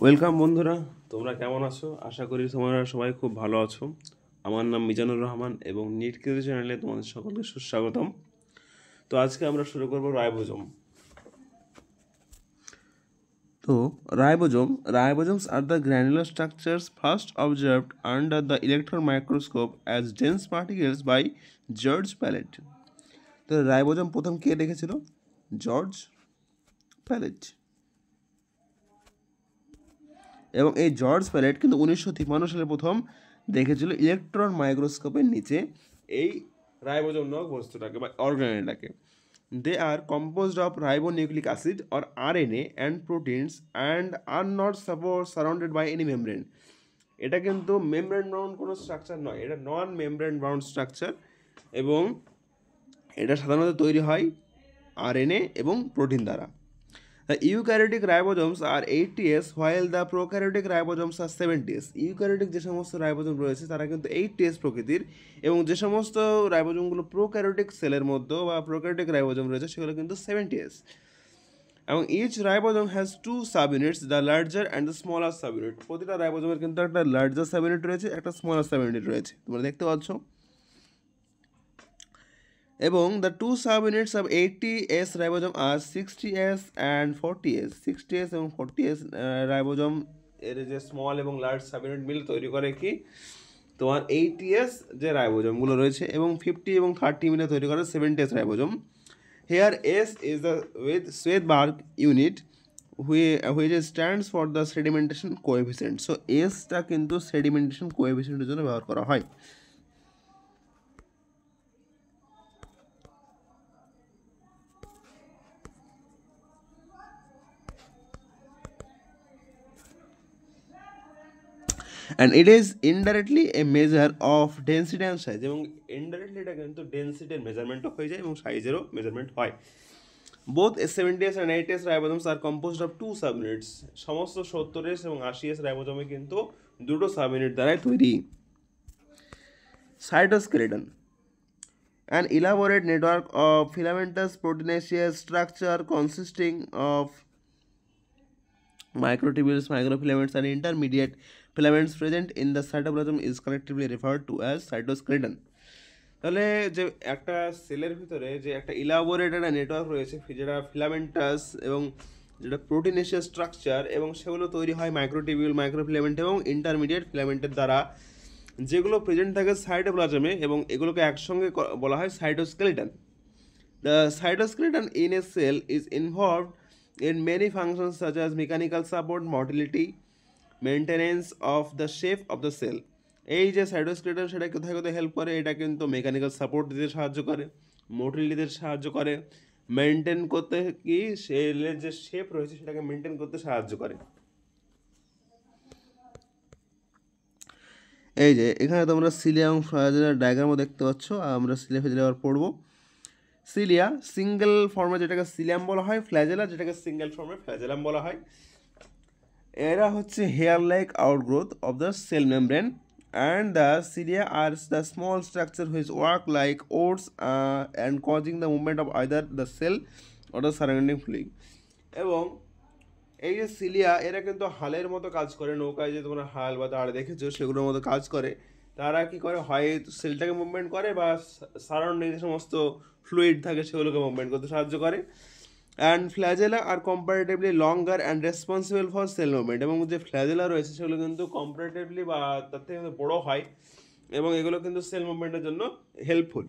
Welcome বন্ধুরা, তোমরা কেমন আছো? আশা করি তোমরা সবাই খুব ভালো আছো। আমার নাম মিজানুর রহমান এবং নিট কেজি চ্যানেলে তোমাদের সকলকে সুস্বাগতম। তো আজকে আমরা শুরু করব রাইবোজোম। তো ribosomes are the granular structures first observed under the electron microscope as dense particles by George Palade. তো রাইবোজোম প্রথম কে দেখেছিল? George Palade. এবং এই জর্জ প্যালেট কিন্তু 1953 সালে প্রথম দেখেছিল ইলেকট্রন মাইক্রোস্কোপের নিচে এই রাইবোজোম নামক বস্তুটাকে বা অর্গানেলটাকে। They are composed of ribonucleic acid or RNA and proteins and are not surrounded by any membrane. এটা কিন্তু মেমব্রেন বাউন্ড কোনো স্ট্রাকচার নয়, এটা নন মেমব্রেন বাউন্ড স্ট্রাকচার এবং এটা সাধারণত তৈরি হয় আরএনএ এবং প্রোটিন দ্বারা। The eukaryotic ribosomes are 80s while the prokaryotic ribosomes are 70s. Eukaryotic যে সমস্ত রাইবোজোম রয়েছে তারা কিন্তু 80s প্রকৃতির এবং যে সমস্ত রাইবোজোমগুলো প্রোক্যারিওটিক সেলের মধ্যে বা প্রোক্যারিওটিক রাইবোজোম রয়েছে সেগুলো কিন্তু 70s। এবং each ribosome has two subunits, the larger and the smaller subunit. প্রতিটা রাইবোজোমের কিন্তু একটা লার্জার সাবইউনিট রয়েছে, একটা স্মলার সাবইউনিট রয়েছে, তোমরা দেখতে পাচ্ছ। এবং the two subunits of 80s ribosome are 60s and 40s। 60s এবং 40s রাইবোজোম এর যে স্মল এবং লার্জ সাবইউনিট মিলে তৈরি করে কি তোমার 80s যে রাইবোজোমগুলো রয়েছে এবং 50 এবং 30 মিলে তৈরি করে 70s ribosome. Here S is the with Svedberg unit which stands for the sedimentation coefficient. So এসটা কিন্তু সেডিমেন্টেশন কোএফিসিয়েন্টের জন্য ব্যবহার করা হয়। And it is indirectly a measure of density and size. এবং ইনডাইরেক্টলি এটা কিন্তু ডেন্সিটির মেজারমেন্টও হয়ে যায় এবং সাইজেরও মেজারমেন্ট হয়। Both 70s and 80s ribosomes are composed of two subunits. সমস্ত 70s এবং 80s রাইবোজোমে কিন্তু দুটো সাবইউনিট দ্বারাই তৈরি। সাইটোস্কেলেটন, an elaborate network of filamentous proteinaceous structure consisting of microtubules, microfilaments, and intermediate filaments present in the cytoplasm is collectively referred to as cytoskeleton. তাহলে যে একটা সেলের ভিতরে যে একটা ইলাবোরেট একটা নেটওয়ার্ক রয়েছে যেটা ফিলামেন্টাস এবং যেটা প্রোটিনেশিয়াস স্ট্রাকচার এবং সেগুলো তৈরি হয় মাইক্রোটিবিউল, মাইক্রোফিলামেন্ট এবং ইন্টারমিডিয়েট ফিলামেন্টের দ্বারা, যেগুলো প্রেজেন্ট থাকে সাইটোপ্লাজমে এবং এগুলোকে একসঙ্গে বলা হয় সাইটোস্কেলেটন। The cytoskeleton in a cell is involved in many functions such as mechanical support, motility, maintenance of the shape of the cell. এই যে সাইটোস্কেলেটন সেটা কোথায় কোথায় হেল্প করে? এটা কিন্তু মেকানিক্যাল সাপোর্ট দিতে সাহায্য করে, মোটিলিটি দিতে সাহায্য করে, মেনটেন করতে কি সেলের যে শেপ রয়েছে সেটাকে মেনটেন করতে সাহায্য করে। এই যে এখানে তোমরা সিলিয়া এবং ফ্লাজেলার ডায়াগ্রামও দেখতে পাচ্ছ। আমরা সিলিয়া ফ্লাজেলা আবার পড়বো। সিলিয়া সিঙ্গেল ফর্মে যেটাকে সিলিয়াম বলা হয়, ফ্ল্যাজেলা যেটাকে সিঙ্গেল ফর্মে ফ্ল্যাজেলাম বলা হয়। এরা হচ্ছে hair like outgrowth of the cell membrane and the cilia are the small structure which work like oars and causing the movement of either the cell or the surrounding fluid. এবং এই যে cilia এরা কিন্তু হালের মতো কাজ করে, নৌকায় যে তোমরা হাল বা দাঁড় দেখেছো সেগুলোর মতো কাজ করে। তারা কি করে, হয় সেলটাকে মুভমেন্ট করে বা সারাউন্ডিং যে সমস্ত ফ্লুইড থাকে সেগুলোকে মুভমেন্ট করতে সাহায্য করে। And flagella are comparatively longer and responsible for cell movement. এবং যে ফ্ল্যাজেলা রয়েছে সেগুলো কিন্তু কম্পারেটিভলি বা তার থেকে বড়ো হয় এবং এগুলো কিন্তু সেল মুভমেন্টের জন্য helpful.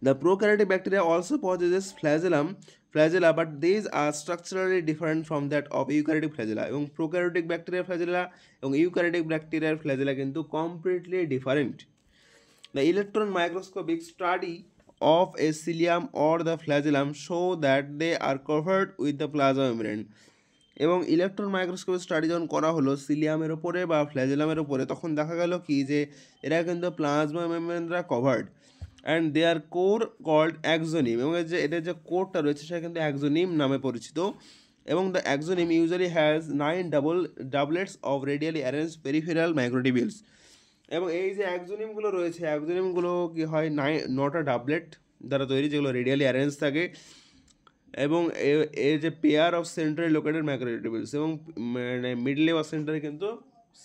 The prokaryotic bacteria also possesses flagella, but these are structurally different from that of eukaryotic flagella. এবং prokaryotic bacteria flagella এবং eukaryotic bacteria flagella কিন্তু completely different. The electron microscopic study of a cilium or the flagellum show that they are covered with the plasma membrane. এবং electron microscope study যখন করা হলো সিলিয়ামের ওপরে বা ফ্ল্যাজেলামের ওপরে, তখন দেখা গেল কি যে এরা কিন্তু প্লাজমা মেমব্রেন দ্বারা covered and their core called axoneme. এবং এদের যে কোরটা রয়েছে সেটা কিন্তু অ্যাক্সোনিম নামে পরিচিত। এবং the axoneme usually has 9 doublets of radially arrange peripheral microtubules. এবং এই যে অ্যাক্সোনিমগুলো রয়েছে, অ্যাক্সোনিমগুলো কি হয় 9টা ডাবলেট দ্বারা তৈরি, যেগুলো রেডিয়ালি অ্যারেঞ্জ থাকে এবং এর যে পেয়ার অফ সেন্ট্রালি লোকেটেড মাইক্রোটিবিউলস এবং মানে মিডলে বা সেন্টারে কিন্তু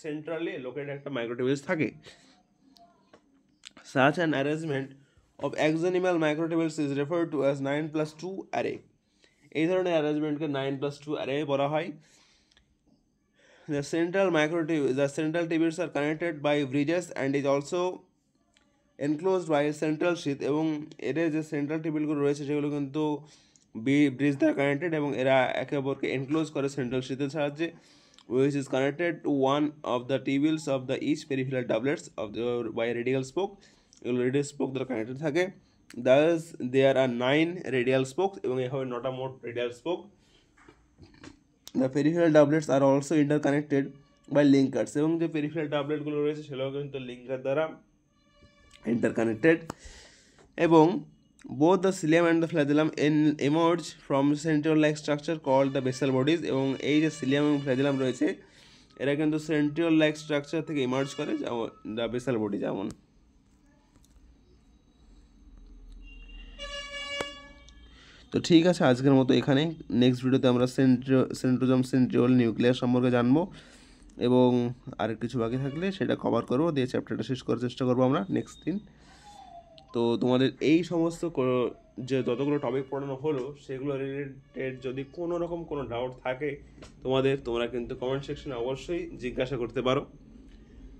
সেন্ট্রালি লোকেটেড একটা মাইক্রোটিবিউলস থাকে। Such an arrangement of axonimal microtubules is referred to as 9+2 array. এই ধরনের অ্যারেঞ্জমেন্টকে 9+2 অ্যারে বলা হয়। The central tubules are connected by bridges and is also enclosed by a central sheath, এবং এর যে সেন্ট্রাল টিবিলগুলো রয়েছে সেগুলো কিন্তু ব্রিজ দ্বারা কানেক্টেড এবং এরা একে অপরকে এনক্লোজ করে সেন্ট্রাল শীতের সাহায্যে, which is connected to one of the tubules of the each peripheral doublets of the by a radial spoke. এগুলো রেডিয়াল স্পোক দ্বারা কানেক্টেড থাকে। Thus there are 9 radial spokes এবং এভাবে 9টা মোট radial spoke. The peripheral doublets are also interconnected by linkers, এবং যে peripheral doubletগুলো রয়েছে সেগুলো কিন্তু লিঙ্কার দ্বারা interconnected, এবং both the cilium and the flagellum emerge from centriole-like structure called the basal bodies, এবং এই যে সিলিয়াম এবং ফ্ল্যাজেলাম রয়েছে এরা কিন্তু সেন্ট্রিওল-লাইক স্ট্রাকচার থেকে ইমার্জ করে, যেমন দ্য বেসাল বডি যেমন। তো ঠিক আছে, আজকের মতো এখানে। নেক্সট ভিডিওতে আমরা সেন্ট্রোজোম সেন্ট্রিওল নিউক্লিয়াস সম্পর্কে জানবো, এবং আর কিছু বাকি থাকলে সেটা কভার করবো, দিয়ে চ্যাপ্টারটা শেষ করার চেষ্টা করবো আমরা নেক্সট দিন। তো তোমাদের এই সমস্ত যে যতগুলো টপিক পড়ানো হলো সেগুলো রিলেটেড যদি কোনো রকম কোনো ডাউট থাকে তোমরা কিন্তু কমেন্ট সেকশনে অবশ্যই জিজ্ঞাসা করতে পারো,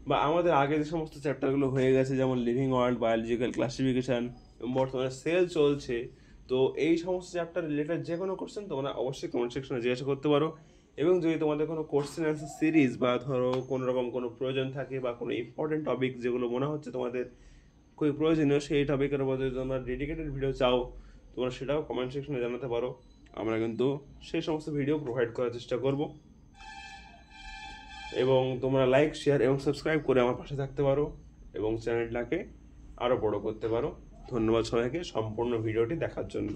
বা আমাদের আগে যে সমস্ত চ্যাপ্টারগুলো হয়ে গেছে যেমন লিভিং ওয়ার্ল্ড, বায়োলজিক্যাল ক্লাসিফিকেশান, বর্তমানে সেল চলছে, তো এই সমস্ত চ্যাপ্টার রিলেটেড যে কোনো কোশ্চেন তোমরা অবশ্যই কমেন্ট সেকশনে জিজ্ঞাসা করতে পারো। এবং যদি তোমাদের কোনো কোশ্চেন অ্যান্সার সিরিজ বা ধরো কোনো রকম কোনো প্রয়োজন থাকে বা কোনো ইম্পর্টেন্ট টপিক যেগুলো মনে হচ্ছে তোমাদের খুবই প্রয়োজনীয় সেই টপিকের উপর যদি তোমরা ডেডিকেটেড ভিডিও চাও তোমরা সেটাও কমেন্ট সেকশনে জানাতে পারো, আমরা কিন্তু সেই সমস্ত ভিডিও প্রোভাইড করার চেষ্টা করব। এবং তোমরা লাইক, শেয়ার এবং সাবস্ক্রাইব করে আমার পাশে থাকতে পারো এবং চ্যানেলটাকে আরও বড় করতে পারো। ধন্যবাদ সবাইকে সম্পূর্ণ ভিডিওটি দেখার জন্য।